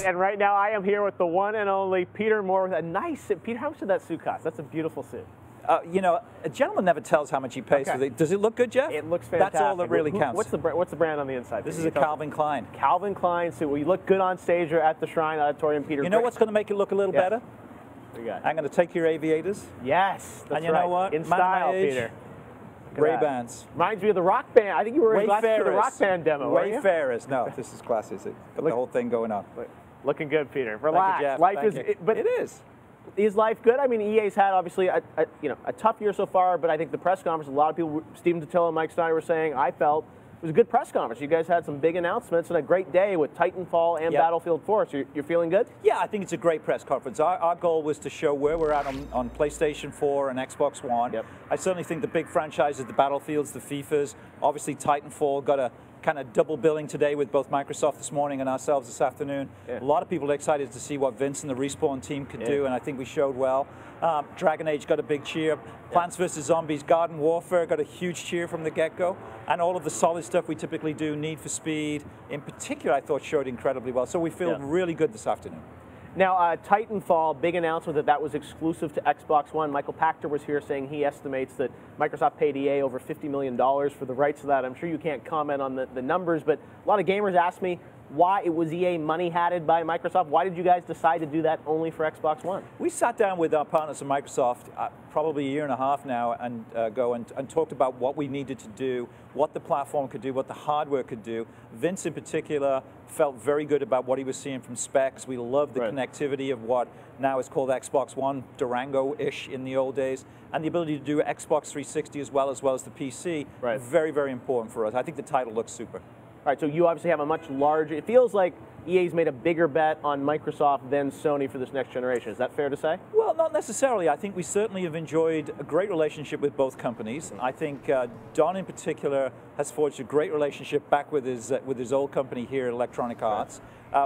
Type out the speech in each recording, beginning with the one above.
And right now I am here with the one and only Peter Moore with a nice suit. Peter, how much did that suit cost? That's a beautiful suit. You know, a gentleman never tells how much he pays for it. Does it look good, Jeff? It looks fantastic. That's all that really counts. What's the brand on the inside? This is a Calvin Klein. Calvin Klein suit. Well, you look good on stage or at the Shrine Auditorium, Peter. You know what's going to make it look a little better? What you got? I'm going to take your aviators. Yes, that's and you know what? In style, Peter. Ray-Bans. Reminds me of the Rock Band. I think you were in the Rock Band demo, weren't you? Wayfarers. No, this is classy. Got the whole thing going on. Looking good, Peter. Relax. Thank you, Jeff. Life Thank is, you. but it is. Is life good? I mean, EA's had obviously a tough year so far, but I think the press conference, a lot of people, Stephen Totilo and Mike Snyder were saying, I felt it was a good press conference. You guys had some big announcements and a great day with Titanfall and Battlefield 4. So you're feeling good? Yeah, I think it's a great press conference. Our goal was to show where we're at on PlayStation 4 and Xbox One. I certainly think the big franchises, the Battlefields, the FIFAs, obviously Titanfall got a kind of double billing today with both Microsoft this morning and ourselves this afternoon. A lot of people are excited to see what Vince and the Respawn team could do, and I think we showed well. Dragon Age got a big cheer. Plants vs. Zombies, Garden Warfare got a huge cheer from the get-go. And all of the solid stuff we typically do, Need for Speed, in particular, I thought showed incredibly well. So we feel really good this afternoon. Now, Titanfall, big announcement that was exclusive to Xbox One. Michael Pachter was here saying he estimates that Microsoft paid EA over $50 million for the rights to that. I'm sure you can't comment on the numbers, but a lot of gamers ask me, why it was EA money-hatted by Microsoft? Why did you guys decide to do that only for Xbox One? We sat down with our partners at Microsoft probably a year and a half now and talked about what we needed to do, what the platform could do, what the hardware could do. Vince in particular felt very good about what he was seeing from specs. We loved the connectivity of what now is called Xbox One, Durango-ish in the old days, and the ability to do Xbox 360 as well as the PC. Very, very important for us. I think the title looks super. All right, so you obviously have a much larger, it feels like EA's made a bigger bet on Microsoft than Sony for this next generation. Is that fair to say? Well, not necessarily. I think we certainly have enjoyed a great relationship with both companies. I think Don in particular has forged a great relationship back with his old company here at Electronic Arts.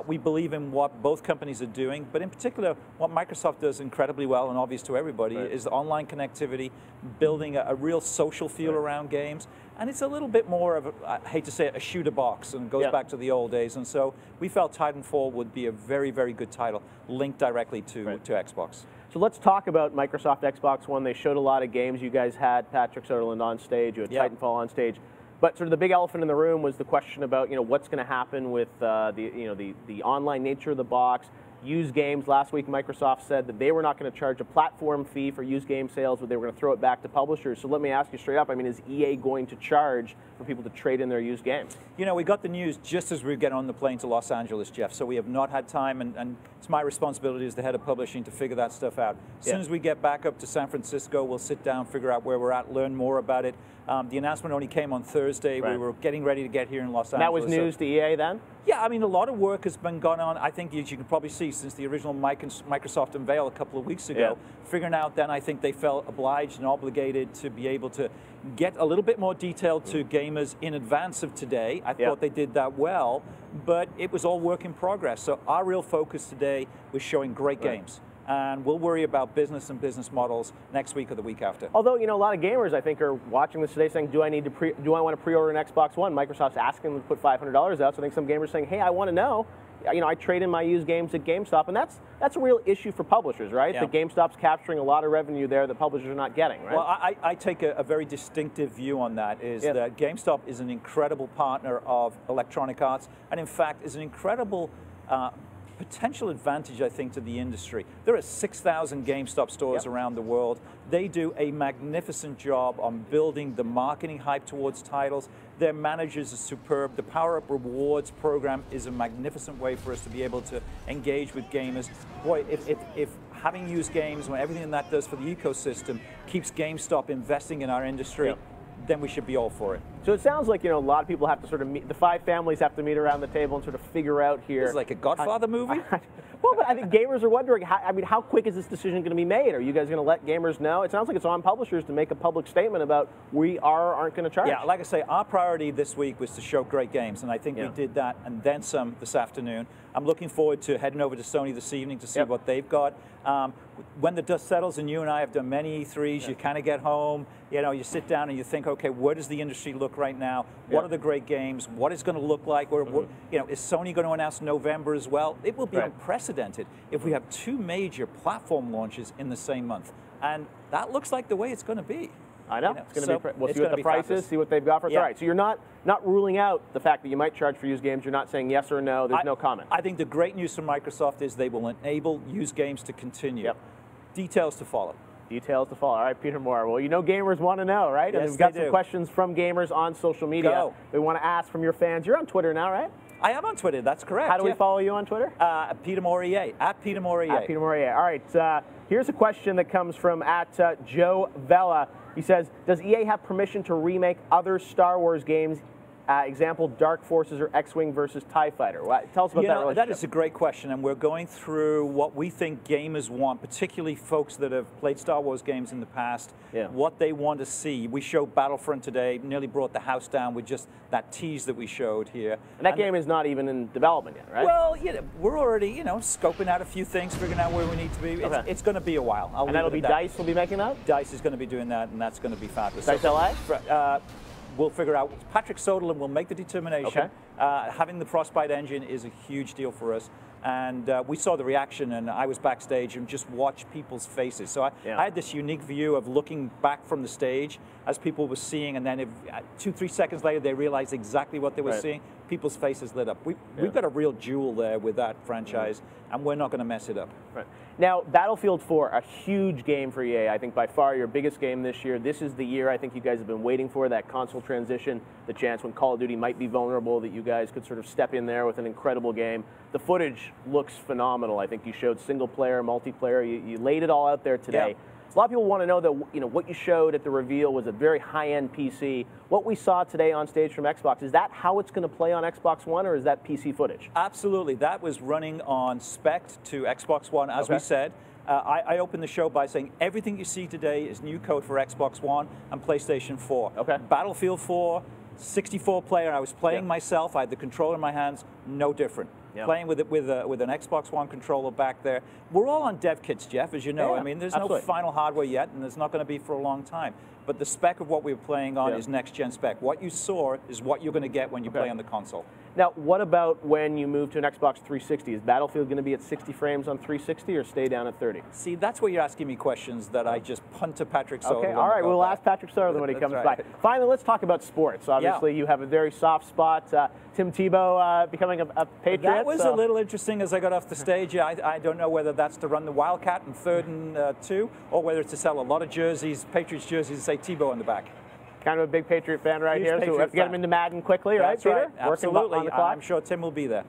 We believe in what both companies are doing, but in particular, what Microsoft does incredibly well and obvious to everybody is the online connectivity, building a real social feel around games. And it's a little bit more of, I hate to say it, a shooter box, and goes back to the old days. And so we felt Titanfall would be a very, very good title linked directly to Xbox. So let's talk about Microsoft Xbox One. They showed a lot of games. You guys had Patrick Sutherland on stage, you had Titanfall on stage. But sort of the big elephant in the room was the question about what's going to happen with the online nature of the box. Used games. Last week, Microsoft said that they were not going to charge a platform fee for used game sales, but they were going to throw it back to publishers. So let me ask you straight up, I mean, is EA going to charge for people to trade in their used games? You know, we got the news just as we were getting on the plane to Los Angeles, Jeff, so we have not had time, and it's my responsibility as the head of publishing to figure that stuff out. As soon as we get back up to San Francisco, we'll sit down, figure out where we're at, learn more about it. The announcement only came on Thursday. We were getting ready to get here in Los Angeles. That was news to EA then? Yeah, I mean, a lot of work has been going on, I think, as you can probably see, since the original Microsoft unveil a couple of weeks ago. Figuring out then, I think they felt obliged and obligated to be able to get a little bit more detail to gamers in advance of today. I thought they did that well, but it was all work in progress. So our real focus today was showing great games. And we'll worry about business and business models next week or the week after. Although, a lot of gamers, I think, are watching this today saying, do I want to pre-order an Xbox One? Microsoft's asking them to put $500 out, so I think some gamers are saying, hey, I want to know. I trade in my used games at GameStop, and that's a real issue for publishers, right? The GameStop's capturing a lot of revenue there that publishers are not getting, right? Well, I take a very distinctive view on that, is that GameStop is an incredible partner of Electronic Arts, and in fact is an incredible potential advantage, I think, to the industry. There are 6,000 GameStop stores around the world. They do a magnificent job on building the marketing hype towards titles. Their managers are superb. The Power Up Rewards program is a magnificent way for us to be able to engage with gamers. Boy, if having used games, when everything that does for the ecosystem keeps GameStop investing in our industry, then we should be all for it. So it sounds like, a lot of people have to sort of meet, the five families have to meet around the table and sort of figure out here. It's like a Godfather movie? Well, but I think gamers are wondering, how quick is this decision going to be made? Are you guys going to let gamers know? It sounds like it's on publishers to make a public statement about we aren't going to charge. Yeah, like I say, our priority this week was to show great games, and I think we did that and then some this afternoon. I'm looking forward to heading over to Sony this evening to see what they've got. When the dust settles, and you and I have done many E3s, you kind of get home, you sit down and you think, okay, where does the industry look look right now. What are the great games? What is going to look like? Or, you know, is Sony going to announce November as well? It will be unprecedented if we have 2 major platform launches in the same month. And that looks like the way it's going to be. I know. You know, it's going to be. We'll it's see what the price is, see what they've got for us. All right. So you're not ruling out the fact that you might charge for used games. You're not saying yes or no. There's no comment. I think the great news from Microsoft is they will enable used games to continue. Yep. Details to follow. Details to follow. All right, Peter Moore. Well, you know gamers want to know, right? Yes, and we've got they some do. questions from gamers on social media. We want to ask from your fans. You're on Twitter now, right? I am on Twitter. That's correct. How do we follow you on Twitter? Peter Moore EA. At Peter Moore EA. At Peter Moore EA. All right. Here's a question that comes from at Joe Vella. He says, does EA have permission to remake other Star Wars games? Example, Dark Forces or X-Wing versus TIE Fighter. Tell us about that relationship. That is a great question, and we're going through what we think gamers want, particularly folks that have played Star Wars games in the past, what they want to see. We showed Battlefront today, nearly brought the house down with just that tease that we showed here. And that game is not even in development yet, right? Well, we're already, scoping out a few things, figuring out where we need to be. It's going to be a while. And that'll be DICE will be making that? DICE is going to be doing that, and that's going to be fabulous. DICE LA? We'll figure out. Patrick Soderlund will make the determination. Having the Frostbite engine is a huge deal for us. And we saw the reaction, and I was backstage and just watched people's faces. So I had this unique view of looking back from the stage as people were seeing, and then 2-3 seconds later, they realized exactly what they were seeing. People's faces lit up. We've got a real jewel there with that franchise, and we're not going to mess it up. Right. Now, Battlefield 4, a huge game for EA. I think by far your biggest game this year. This is the year I think you guys have been waiting for, that console transition, the chance when Call of Duty might be vulnerable that you guys could sort of step in there with an incredible game. The footage looks phenomenal. I think you showed single player, multiplayer. You laid it all out there today. A lot of people want to know that what you showed at the reveal was a very high-end PC. What we saw today on stage from Xbox, is that how it's going to play on Xbox One, or is that PC footage? Absolutely. That was running on spec to Xbox One, as we said. I opened the show by saying everything you see today is new code for Xbox One and PlayStation 4. Battlefield 4, 64-player. I was playing myself. I had the controller in my hands. No different. Playing with it with an Xbox One controller back there. We're all on dev kits, Jeff, as you know. I mean, there's no final hardware yet, and there's not going to be for a long time. But the spec of what we were playing on is next-gen spec. What you saw is what you're going to get when you play on the console. Now, what about when you move to an Xbox 360? Is Battlefield going to be at 60 frames on 360 or stay down at 30? See, that's where you're asking me questions that I just punt to Patrick Soderlund. Okay, all right, we'll ask Patrick Soderlund when he comes back. Finally, let's talk about sports. Obviously, you have a very soft spot. Tim Tebow becoming a Patriot. That was a little interesting as I got off the stage. I don't know whether that's to run the Wildcat in 3rd and 2, or whether it's to sell a lot of jerseys, Patriots jerseys, and say Tebow on the back. Kind of a big Patriot fan right here, so we have to get him into Madden quickly, right, Peter? Absolutely. On the clock. I'm sure Tim will be there.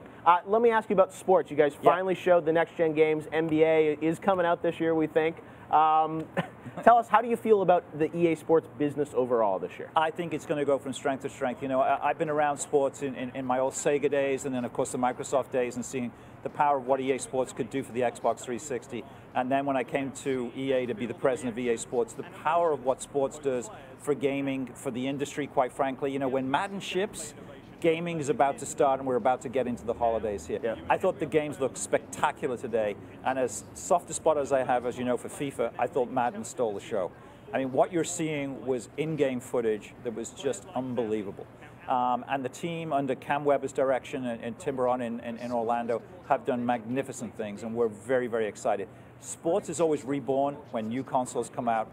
Let me ask you about sports. You guys finally showed the next-gen games. NBA is coming out this year, we think. Tell us, how do you feel about the EA Sports business overall this year? I think it's going to go from strength to strength. I've been around sports in my old Sega days, and then, of course, the Microsoft days, and seeing the power of what EA Sports could do for the Xbox 360. And then when I came to EA to be the president of EA Sports, the power of what sports does for gaming, for the industry, quite frankly. When Madden ships, gaming is about to start, and we're about to get into the holidays here. I thought the games looked spectacular today, and as soft a spot as I have, as you know, for FIFA, I thought Madden stole the show. I mean, what you're seeing was in-game footage that was just unbelievable. And the team under Cam Weber's direction and Tim Baron in Orlando have done magnificent things, and we're very, very excited. Sports is always reborn when new consoles come out.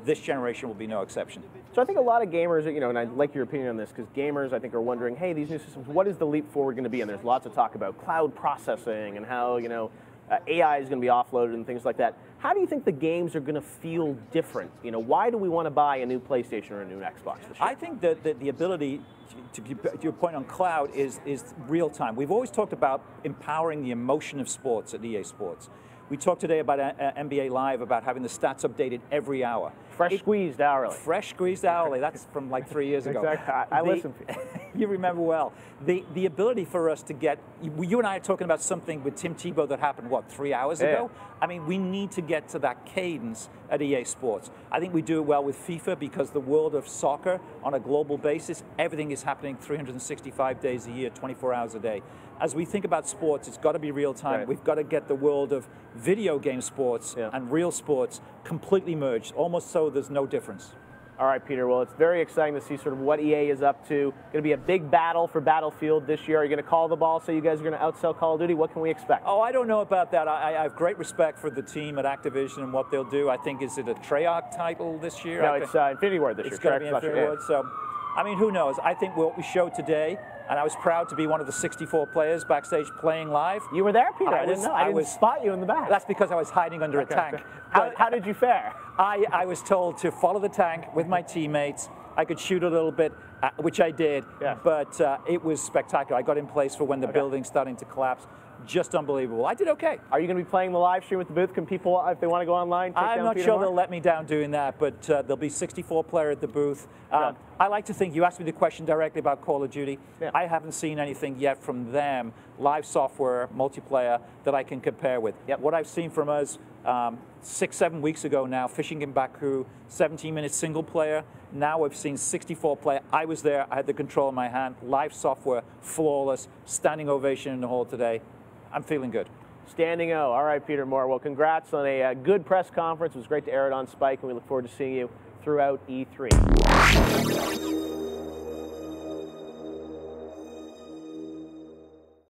This generation will be no exception. So I think a lot of gamers, and I'd like your opinion on this, because gamers, I think, are wondering, hey, these new systems, what is the leap forward going to be? And there's lots of talk about cloud processing and how, AI is going to be offloaded and things like that. How do you think the games are going to feel different? Why do we want to buy a new PlayStation or a new Xbox this year? I think that the ability, to your point on cloud, is real time. We've always talked about empowering the emotion of sports at EA Sports. We talked today about NBA Live, about having the stats updated every hour. Fresh squeezed hourly. Fresh squeezed hourly. That's from like 3 years ago. Exactly. I listen to you. You remember well. The ability for us to get, you and I are talking about something with Tim Tebow that happened, what, 3 hours ago? I mean, we need to get to that cadence at EA Sports. I think we do it well with FIFA because the world of soccer on a global basis, everything is happening 365 days a year, 24 hours a day. As we think about sports, it's got to be real time. We've got to get the world of video game sports and real sports completely merged, almost so there's no difference. All right, Peter. Well, it's very exciting to see sort of what EA is up to. Going to be a big battle for Battlefield this year. Are you going to call the ball, say you guys are going to outsell Call of Duty? What can we expect? Oh, I don't know about that. I have great respect for the team at Activision and what they'll do. I think, is it a Treyarch title this year? No, it's Infinity Ward this year. It's going to be Infinity Ward. So, I mean, who knows? I think what we showed today, and I was proud to be one of the 64 players backstage playing live. You were there, Peter? I didn't know. I didn't spot you in the back. That's because I was hiding under a tank. How did you fare? I was told to follow the tank with my teammates. I could shoot a little bit, which I did, but it was spectacular. I got in place for when the building's starting to collapse. Just unbelievable. I did okay. Are you going to be playing the live stream at the booth? Can people, if they want to go online, take I'm down not Peter sure Moore? they'll let me down doing that, but there'll be 64 player at the booth. I like to think, you asked me the question directly about Call of Duty. I haven't seen anything yet from them, live software, multiplayer, that I can compare with. What I've seen from us 6-7 weeks ago now, Fishing in Baku, 17-minute single player. Now I've seen 64 player. I was there, I had the control in my hand, live software, flawless, standing ovation in the hall today. I'm feeling good. Standing O. All right, Peter Moore. Well, congrats on a good press conference. It was great to air it on Spike, and we look forward to seeing you throughout E3.